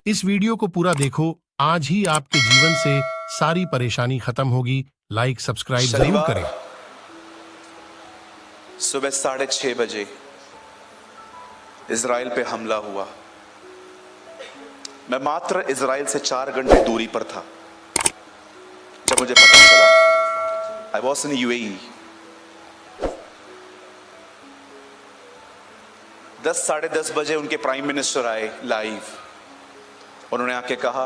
इस वीडियो को पूरा देखो, आज ही आपके जीवन से सारी परेशानी खत्म होगी। लाइक सब्सक्राइब जरूर करें। सुबह 6:30 बजे इजराइल पे हमला हुआ। मैं मात्र इजराइल से 4 घंटे दूरी पर था जब मुझे पता चला। I was in UAE. 10 साढ़े 10 बजे उनके प्राइम मिनिस्टर आए लाइव। उन्होंने आके कहा,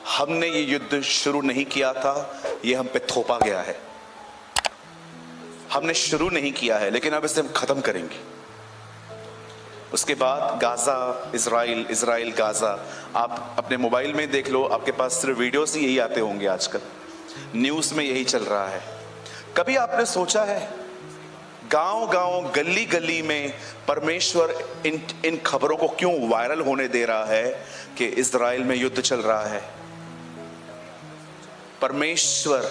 हमने ये युद्ध शुरू नहीं किया था, ये हम पे थोपा गया है। हमने शुरू नहीं किया है, लेकिन अब इसे हम खत्म करेंगे। उसके बाद गाजा, इजराइल, इजराइल गाजा। आप अपने मोबाइल में देख लो, आपके पास सिर्फ वीडियोस ही यही आते होंगे आजकल। न्यूज में यही चल रहा है। कभी आपने सोचा है गांव गांव, गली गली में परमेश्वर इन खबरों को क्यों वायरल होने दे रहा है कि इजराइल में युद्ध चल रहा है? परमेश्वर,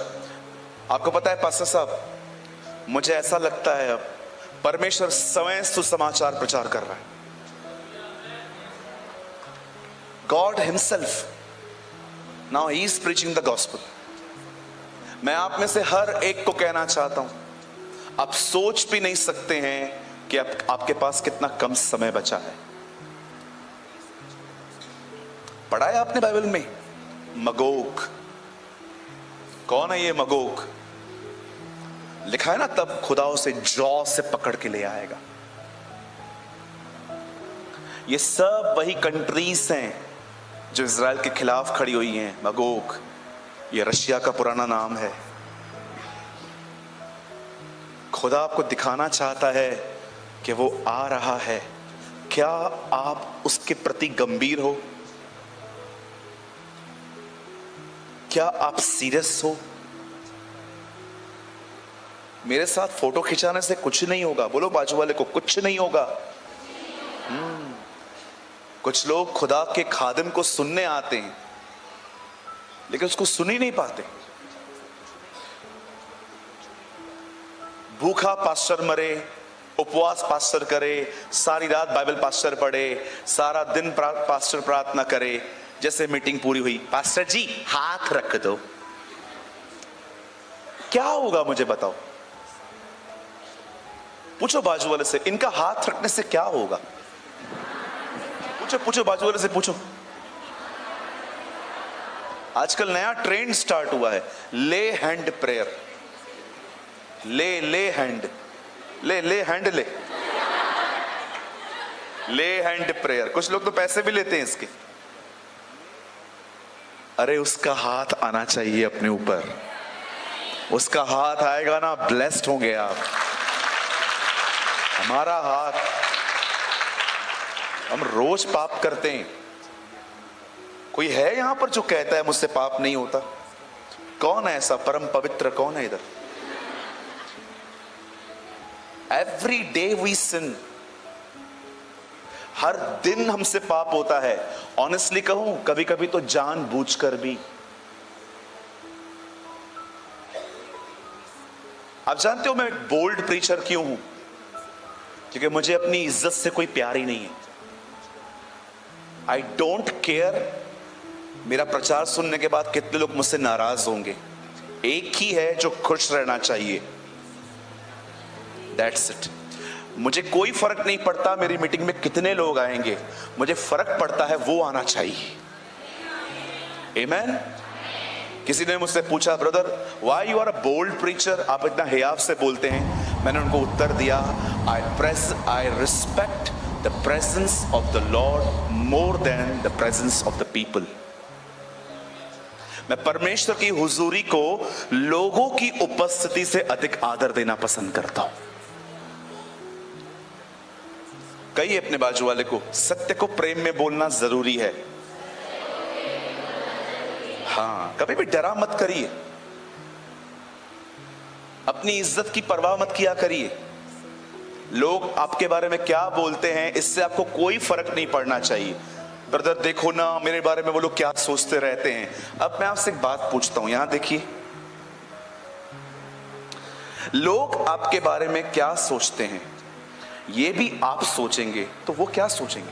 आपको पता है पास्टर साहब, मुझे ऐसा लगता है अब परमेश्वर स्वयं सुसमाचार प्रचार कर रहा है। God himself now he is preaching the gospel. मैं आप में से हर एक को कहना चाहता हूं, आप सोच भी नहीं सकते हैं कि आपके पास कितना कम समय बचा है। पढ़ा है आपने बाइबल में मगोग? कौन है ये मगोग? लिखा है ना, तब खुदा उसे जौ से पकड़ के ले आएगा। ये सब वही कंट्रीज हैं जो इजराइल के खिलाफ खड़ी हुई हैं। मगोग ये रशिया का पुराना नाम है। खुदा आपको दिखाना चाहता है कि वो आ रहा है। क्या आप उसके प्रति गंभीर हो? क्या आप सीरियस हो? मेरे साथ फोटो खिंचाने से कुछ नहीं होगा। बोलो बाजू वाले को, कुछ नहीं होगा। कुछ लोग खुदा के खादिम को सुनने आते हैं लेकिन उसको सुन ही नहीं पाते। भूखा पास्टर मरे, उपवास पास्टर करे, सारी रात बाइबल पास्टर पढ़े, सारा दिन पास्टर प्रार्थना करे। जैसे मीटिंग पूरी हुई, पास्टर जी हाथ रख दो। क्या होगा मुझे बताओ? पूछो बाजू वाले से, इनका हाथ रखने से क्या होगा? पूछो बाजू वाले से, पूछो। आजकल नया ट्रेंड स्टार्ट हुआ है, ले हैंड प्रेयर। ले हैंड प्रेयर। कुछ लोग तो पैसे भी लेते हैं इसके। अरे उसका हाथ आना चाहिए अपने ऊपर। उसका हाथ आएगा ना, ब्लेस्ड होंगे आप। हमारा हाथ, हम रोज पाप करते हैं। कोई है यहां पर जो कहता है मुझसे पाप नहीं होता? कौन है ऐसा परम पवित्र? कौन है इधर? एवरी डे वी सिन। हर दिन हमसे पाप होता है। ऑनेस्टली कहूं, कभी कभी तो जानबूझकर भी। आप जानते हो मैं एक बोल्ड प्रीचर क्यों हूं? क्योंकि मुझे अपनी इज्जत से कोई प्यार ही नहीं है। आई डोंट केयर मेरा प्रचार सुनने के बाद कितने लोग मुझसे नाराज होंगे। एक ही है जो खुश रहना चाहिए, दैट्स इट। मुझे कोई फर्क नहीं पड़ता मेरी मीटिंग में कितने लोग आएंगे, मुझे फर्क पड़ता है वो आना चाहिए। आमेन। किसी ने मुझसे पूछा, brother why you are a bold preacher, आप इतना हियाव से बोलते हैं? मैंने उनको उत्तर दिया, I respect the presence of the Lord more than the presence of the people. मैं परमेश्वर की हुजूरी को लोगों की उपस्थिति से अधिक आदर देना पसंद करता हूं। कहिए अपने बाजू वाले को, सत्य को प्रेम में बोलना जरूरी है। हाँ, कभी भी डरा मत करिए, अपनी इज्जत की परवाह मत किया करिए। लोग आपके बारे में क्या बोलते हैं इससे आपको कोई फर्क नहीं पड़ना चाहिए। ब्रदर देखो ना मेरे बारे में वो लोग क्या सोचते रहते हैं। अब मैं आपसे एक बात पूछता हूं, यहां देखिए, लोग आपके बारे में क्या सोचते हैं ये भी आप सोचेंगे तो वो क्या सोचेंगे?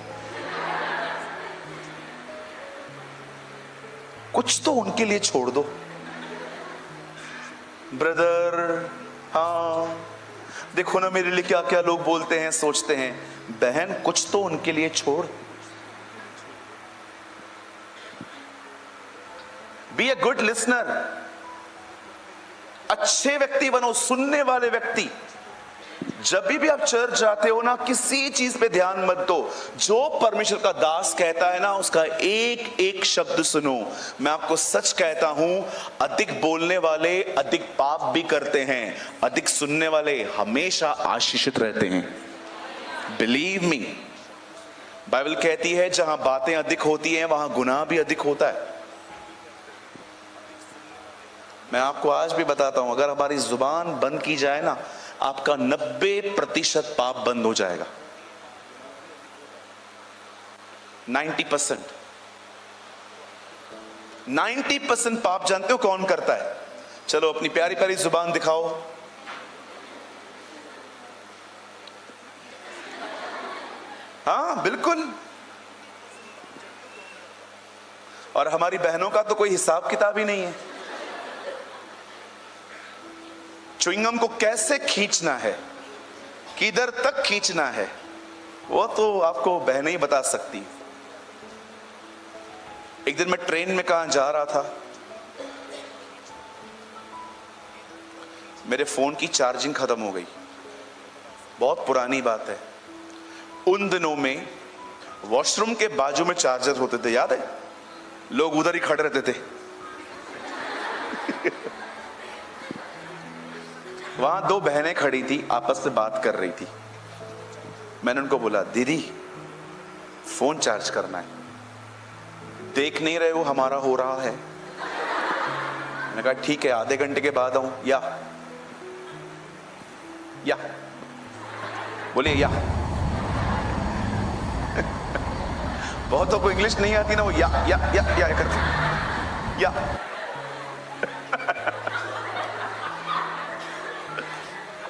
कुछ तो उनके लिए छोड़ दो। ब्रदर, हाँ देखो ना मेरे लिए क्या क्या लोग बोलते हैं, सोचते हैं। बहन, कुछ तो उनके लिए छोड़। बी ए गुड लिसनर, अच्छे व्यक्ति बनो, सुनने वाले व्यक्ति। जब भी आप चर्च जाते हो ना, किसी चीज पे ध्यान मत दो, जो परमेश्वर का दास कहता है ना, उसका एक एक शब्द सुनो। मैं आपको सच कहता हूं, अधिक बोलने वाले अधिक पाप भी करते हैं, अधिक सुनने वाले हमेशा आशीषित रहते हैं। बिलीव मी, बाइबल कहती है जहां बातें अधिक होती हैं वहां गुनाह भी अधिक होता है। मैं आपको आज भी बताता हूं, अगर हमारी जुबान बंद की जाए ना, आपका 90% पाप बंद हो जाएगा। 90% पाप जानते हो कौन करता है? चलो अपनी प्यारी प्यारी जुबान दिखाओ। हाँ बिल्कुल। और हमारी बहनों का तो कोई हिसाब किताब ही नहीं है। च्युइंगम को कैसे खींचना है, किधर तक खींचना है, वो तो आपको बहनें ही बता सकती। एक दिन मैं ट्रेन में कहां जा रहा था, मेरे फोन की चार्जिंग खत्म हो गई। बहुत पुरानी बात है। उन दिनों में वॉशरूम के बाजू में चार्जर होते थे, याद है? लोग उधर ही खड़े रहते थे। वहां दो बहनें खड़ी थी, आपस में बात कर रही थी। मैंने उनको बोला, दीदी फोन चार्ज करना है। देख नहीं रहे हो हमारा हो रहा है? मैंने कहा ठीक है, आधे घंटे के बाद आऊं? या बोलिए या। बहुतों को इंग्लिश नहीं आती ना, वो या करते या।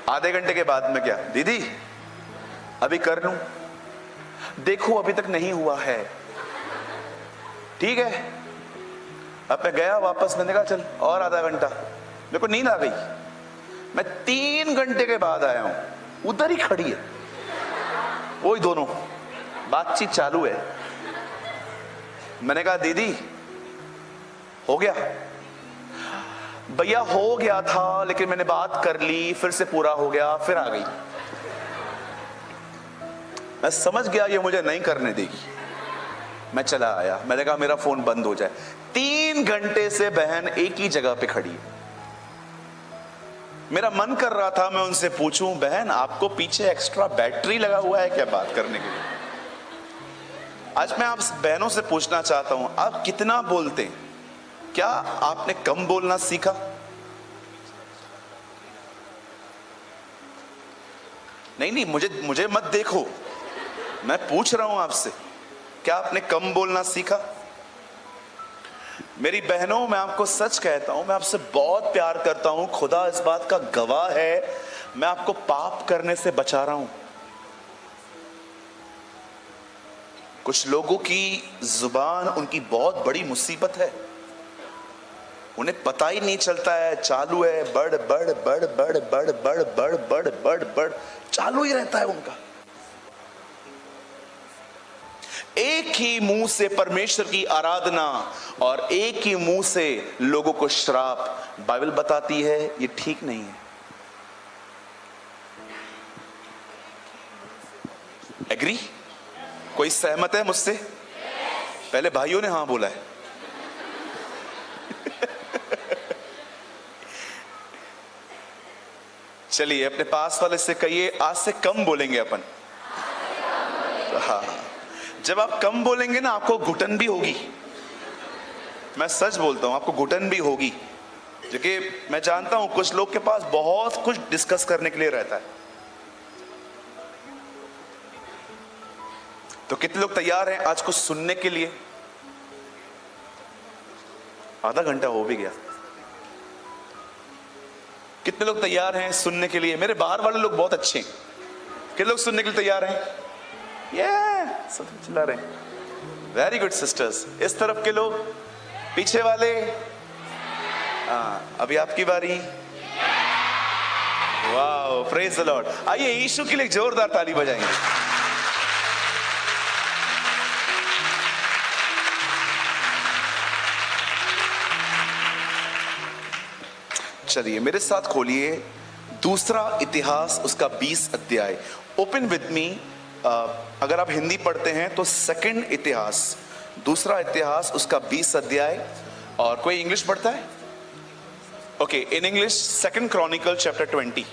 आधे घंटे के बाद में क्या, दीदी अभी कर लूं? देखो अभी तक नहीं हुआ है। ठीक है। अब मैं गया वापस, मैंने कहा चल और आधा घंटा। मेरे को नींद आ गई। मैं 3 घंटे के बाद आया हूं, उधर ही खड़ी है वही दोनों, बातचीत चालू है। मैंने कहा दीदी हो गया? भैया हो गया था, लेकिन मैंने बात कर ली, फिर से पूरा हो गया, फिर आ गई। मैं समझ गया ये मुझे नहीं करने देगी। मैं चला आया। मैंने कहा मेरा फोन बंद हो जाए। 3 घंटे से बहन एक ही जगह पे खड़ी है। मेरा मन कर रहा था मैं उनसे पूछूं, बहन आपको पीछे एक्स्ट्रा बैटरी लगा हुआ है क्या बात करने के लिए? आज मैं आप बहनों से पूछना चाहता हूं, आप कितना बोलते हैं? क्या आपने कम बोलना सीखा? नहीं, मुझे मत देखो, मैं पूछ रहा हूं आपसे, क्या आपने कम बोलना सीखा? मेरी बहनों, मैं आपको सच कहता हूं, मैं आपसे बहुत प्यार करता हूं, खुदा इस बात का गवाह है। मैं आपको पाप करने से बचा रहा हूं। कुछ लोगों की जुबान उनकी बहुत बड़ी मुसीबत है, उन्हें पता ही नहीं चलता है, चालू है, बड़ बड़ बड़ बड़ बड़ बड़ बड़ बड़ बड़ बड़ चालू ही रहता है उनका। एक ही मुंह से परमेश्वर की आराधना और एक ही मुंह से लोगों को श्राप। बाइबल बताती है ये ठीक नहीं है। एग्री? कोई सहमत है मुझसे? पहले भाइयों ने हां बोला है। चलिए अपने पास वाले से कहिए, आज से कम बोलेंगे अपन। हाँ, जब आप कम बोलेंगे ना, आपको घुटन भी होगी। मैं सच बोलता हूं, आपको घुटन भी होगी। क्योंकि मैं जानता हूं कुछ लोग के पास बहुत कुछ डिस्कस करने के लिए रहता है। तो कितने लोग तैयार हैं आज कुछ सुनने के लिए? आधा घंटा हो भी गया। कितने लोग तैयार हैं सुनने के लिए? मेरे बाहर वाले लोग बहुत अच्छे हैं। कितने लोग सुनने के लिए तैयार हैं? सब चिल्ला रहे हैं। Very good sisters. इस तरफ के लोग पीछे वाले, अभी आपकी बारी। वाह, प्रेज द लॉर्ड। आइए यीशु के लिए एक जोरदार ताली बजाएंगे। चलिए मेरे साथ खोलिए दूसरा इतिहास उसका 20 अध्याय। Open with me. अगर आप हिंदी पढ़ते हैं तो सेकंड इतिहास, दूसरा इतिहास उसका 20 अध्याय। और कोई इंग्लिश पढ़ता है? Okay, in English second Chronicle chapter 20।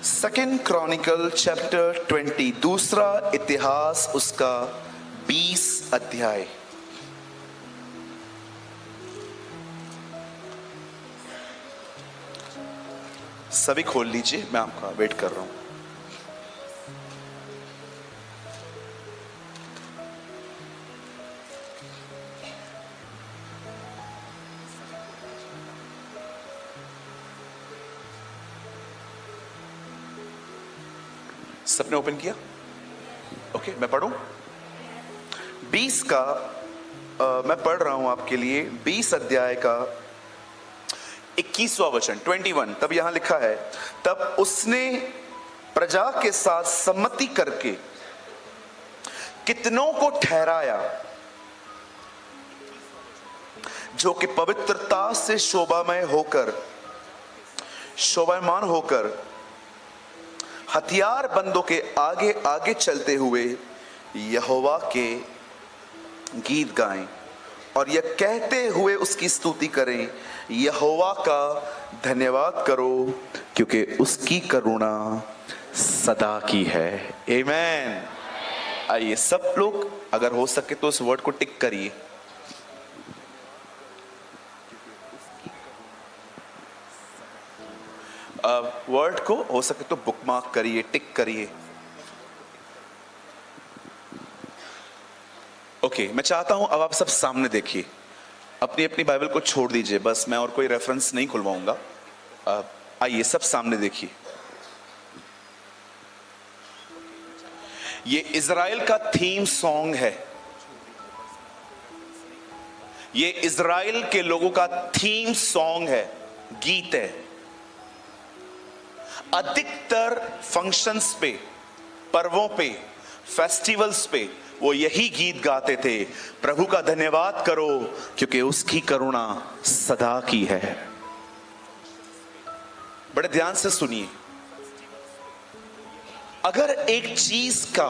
Second Chronicle chapter 20, दूसरा इतिहास उसका 20 अध्याय। सभी खोल लीजिए, मैं आपका वेट कर रहा हूं। सबने ओपन किया? ओके, मैं पढ़ूं 20 का। मैं पढ़ रहा हूं आपके लिए 20 अध्याय का 21वां वचन 21। तब यहां लिखा है, तब उसने प्रजा के साथ सम्मति करके कितनों को ठहराया जो कि पवित्रता से शोभायमान होकर हथियार बंदों के आगे आगे चलते हुए यहोवा के गीत गाएं और यह कहते हुए उसकी स्तुति करें, यहोवा का धन्यवाद करो क्योंकि उसकी करुणा सदा की है। आमीन। आइए सब लोग अगर हो सके तो उस वर्ड को टिक करिए। वर्ड को हो सके तो बुकमार्क करिए, टिक करिए। ओके, मैं चाहता हूं अब आप सब सामने देखिए, अपनी अपनी बाइबल को छोड़ दीजिए, बस मैं और कोई रेफरेंस नहीं खुलवाऊंगा। आइए सब सामने देखिए। ये इजराइल का थीम सॉन्ग है, ये इजराइल के लोगों का थीम सॉन्ग है, गीत है। अधिकतर फंक्शंस पे, पर्वों पे, फेस्टिवल्स पे वो यही गीत गाते थे, प्रभु का धन्यवाद करो क्योंकि उसकी करुणा सदा की है। बड़े ध्यान से सुनिए, अगर एक चीज का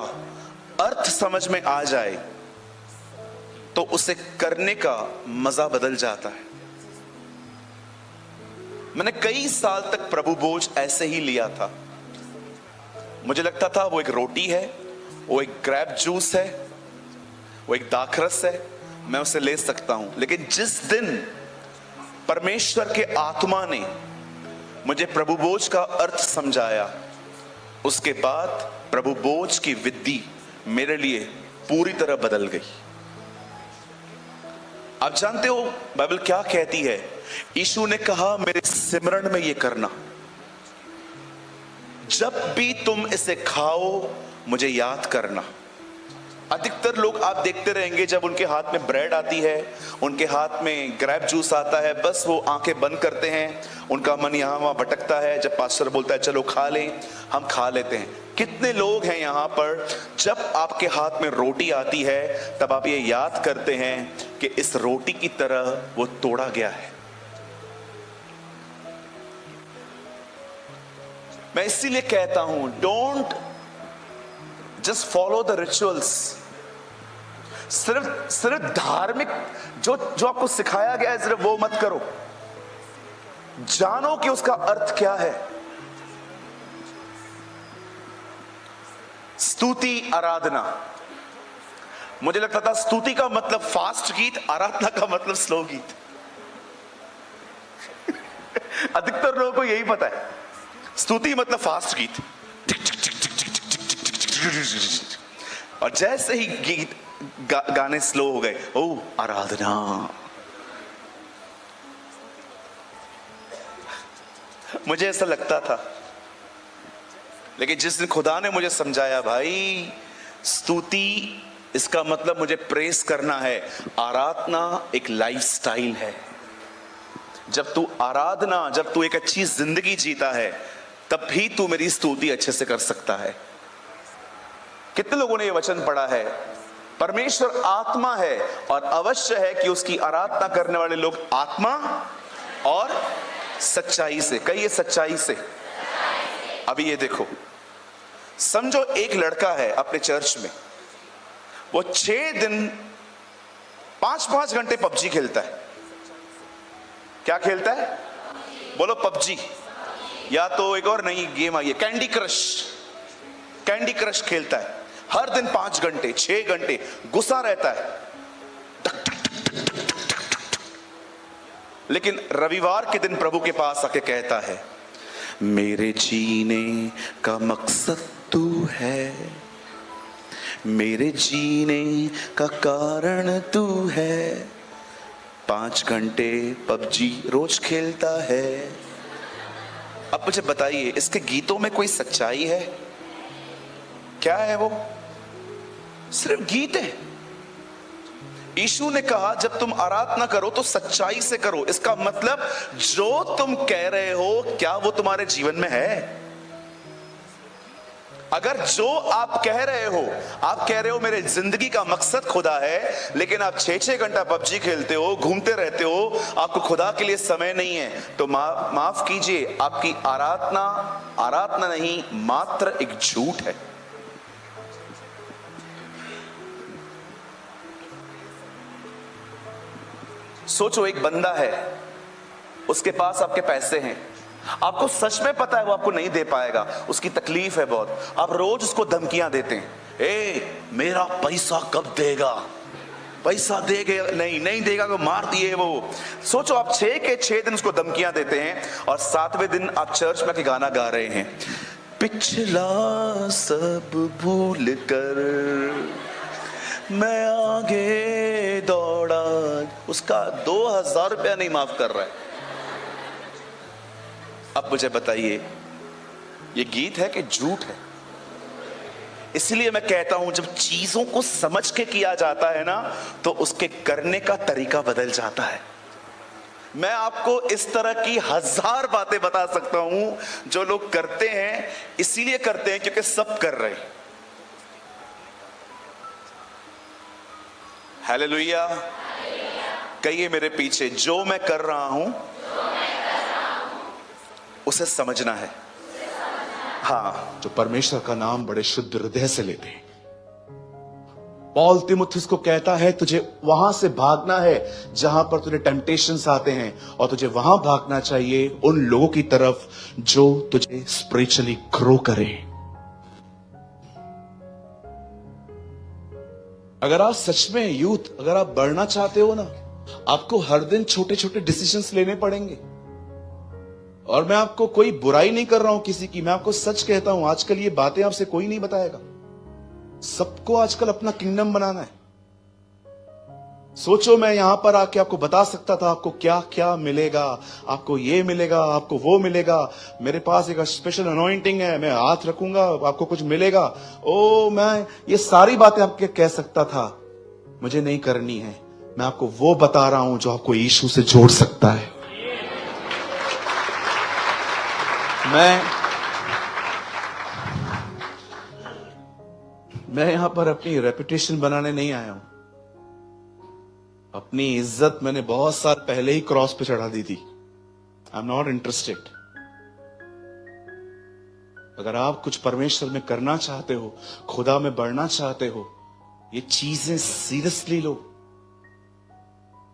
अर्थ समझ में आ जाए तो उसे करने का मजा बदल जाता है। मैंने कई साल तक प्रभु भोज ऐसे ही लिया था। मुझे लगता था वो एक रोटी है, वो एक ग्रेप जूस है, वो एक दाखरस है, मैं उसे ले सकता हूं। लेकिन जिस दिन परमेश्वर के आत्मा ने मुझे प्रभु भोज का अर्थ समझाया, उसके बाद प्रभु भोज की विधि मेरे लिए पूरी तरह बदल गई। आप जानते हो बाइबल क्या कहती है? यीशु ने कहा, मेरे सिमरन में ये करना, जब भी तुम इसे खाओ मुझे याद करना। अधिकतर लोग आप देखते रहेंगे, जब उनके हाथ में ब्रेड आती है, उनके हाथ में ग्रेप जूस आता है, बस वो आंखें बंद करते हैं, उनका मन यहां वहां भटकता है। जब पास्टर बोलता है चलो खा लें, हम खा लेते हैं। कितने लोग हैं यहां पर, जब आपके हाथ में रोटी आती है तब आप ये याद करते हैं कि इस रोटी की तरह वो तोड़ा गया है। मैं इसीलिए कहता हूं, don't just follow the rituals. सिर्फ धार्मिक जो आपको सिखाया गया है सिर्फ वो मत करो, जानो कि उसका अर्थ क्या है। स्तुति, आराधना, मुझे लगता था स्तुति का मतलब फास्ट गीत, आराधना का मतलब स्लो गीत। अधिकतर लोगों को यही पता है, स्तुति मतलब फास्ट गीत, और जैसे ही गीत गाने स्लो हो गए, ओ आराधना। मुझे ऐसा लगता था लेकिन जिस दिन खुदा ने मुझे समझाया, भाई स्तुति इसका मतलब मुझे प्रेस करना है, आराधना एक लाइफस्टाइल है। जब तू आराधना, जब तू एक अच्छी जिंदगी जीता है, तब भी तू मेरी स्तुति अच्छे से कर सकता है। कितने लोगों ने यह वचन पढ़ा है? परमेश्वर आत्मा है और अवश्य है कि उसकी आराधना करने वाले लोग आत्मा और सच्चाई से। कहिए सच्चाई से। अभी ये देखो, समझो एक लड़का है अपने चर्च में, वो 6 दिन 5-5 घंटे पबजी खेलता है। क्या खेलता है? बोलो पबजी, या तो एक और नई गेम आई है कैंडी क्रश। कैंडी क्रश खेलता है हर दिन 5 घंटे 6 घंटे, गुस्सा रहता है। लेकिन रविवार के दिन प्रभु के पास आके कहता है, मेरे जीने का मकसद तू है, मेरे जीने का कारण तू है। 5 घंटे पबजी रोज खेलता है। अब मुझे बताइए, इसके गीतों में कोई सच्चाई है? क्या है वो? सिर्फ गीत है। यीशु ने कहा जब तुम आराधना करो तो सच्चाई से करो। इसका मतलब जो तुम कह रहे हो, क्या वो तुम्हारे जीवन में है? अगर जो आप कह रहे हो मेरे जिंदगी का मकसद खुदा है, लेकिन आप 6-6 घंटा पबजी खेलते हो, घूमते रहते हो, आपको खुदा के लिए समय नहीं है, तो माफ कीजिए, आपकी आराधना नहीं, मात्र एक झूठ है। सोचो, एक बंदा है, उसके पास आपके पैसे हैं, आपको सच में पता है वो आपको नहीं दे पाएगा, उसकी तकलीफ है बहुत, आप रोज उसको धमकियां देते हैं, मेरा पैसा कब देगा, पैसा देगा, नहीं देगा तो मार दिए वो। सोचो, आप 6 के 6 दिन उसको धमकियां देते हैं और 7वें दिन आप चर्च में गाना गा रहे हैं, पिछला सब भूल कर मैं आगे दौड़ा। उसका 2000 रुपया नहीं माफ कर रहा है। अब मुझे बताइए, ये गीत है कि झूठ है? इसलिए मैं कहता हूं, जब चीजों को समझ के किया जाता है ना, तो उसके करने का तरीका बदल जाता है। मैं आपको इस तरह की 1000 बातें बता सकता हूं जो लोग करते हैं, इसीलिए करते हैं क्योंकि सब कर रहे हैं। हालेलुया। कहिए मेरे पीछे, जो मैं कर रहा हूं उसे समझना है। हाँ, जो परमेश्वर का नाम बड़े शुद्ध हृदय से लेते हैं। पॉल तीमुथियुस को कहता है, तुझे वहां से भागना है जहां पर तुझे टेम्पटेशंस आते हैं, और तुझे वहां भागना चाहिए उन लोगों की तरफ जो तुझे स्पिरिचुअली ग्रो करे। अगर आप सच में यूथ, अगर आप बढ़ना चाहते हो ना, आपको हर दिन छोटे छोटे डिसीजंस लेने पड़ेंगे। और मैं आपको कोई बुराई नहीं कर रहा हूं किसी की, मैं आपको सच कहता हूं, आजकल ये बातें आपसे कोई नहीं बताएगा। सबको आजकल अपना किंगडम बनाना है। सोचो, मैं यहां पर आके आपको बता सकता था आपको क्या क्या मिलेगा, आपको ये मिलेगा, आपको वो मिलेगा, मेरे पास एक स्पेशल अनॉइंटिंग है, मैं हाथ रखूंगा आपको कुछ मिलेगा। मैं ये सारी बातें आपके कह सकता था, मुझे नहीं करनी है। मैं आपको वो बता रहा हूं जो आपको यीशु से जोड़ सकता है। मैं यहां पर अपनी रेपुटेशन बनाने नहीं आया हूं। अपनी इज्जत मैंने बहुत साल पहले ही क्रॉस पे चढ़ा दी थी। I am not interested. अगर आप कुछ परमेश्वर में करना चाहते हो, खुदा में बढ़ना चाहते हो, ये चीजें सीरियसली लो।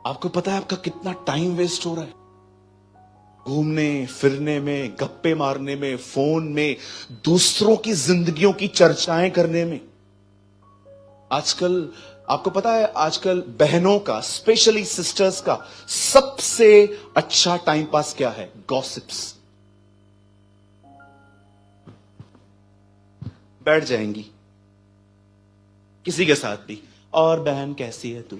आपको पता है आपका कितना टाइम वेस्ट हो रहा है घूमने फिरने में, गप्पे मारने में, फोन में, दूसरों की जिंदगियों की चर्चाएं करने में। आजकल आपको पता है, आजकल बहनों का, स्पेशली सिस्टर्स का सबसे अच्छा टाइम पास क्या है? गॉसिप्स। बैठ जाएंगी किसी के साथ भी, और बहन कैसी है तू?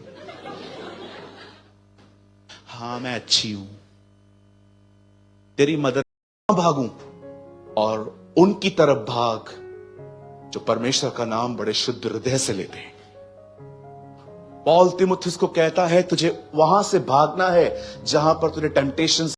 हाँ मैं अच्छी हूं। तेरी मदद भागूं, और उनकी तरफ भाग जो परमेश्वर का नाम बड़े शुद्ध हृदय से लेते हैं। पॉल तिमुथियुस को कहता है तुझे वहां से भागना है जहां पर तुझे टेम्पटेशन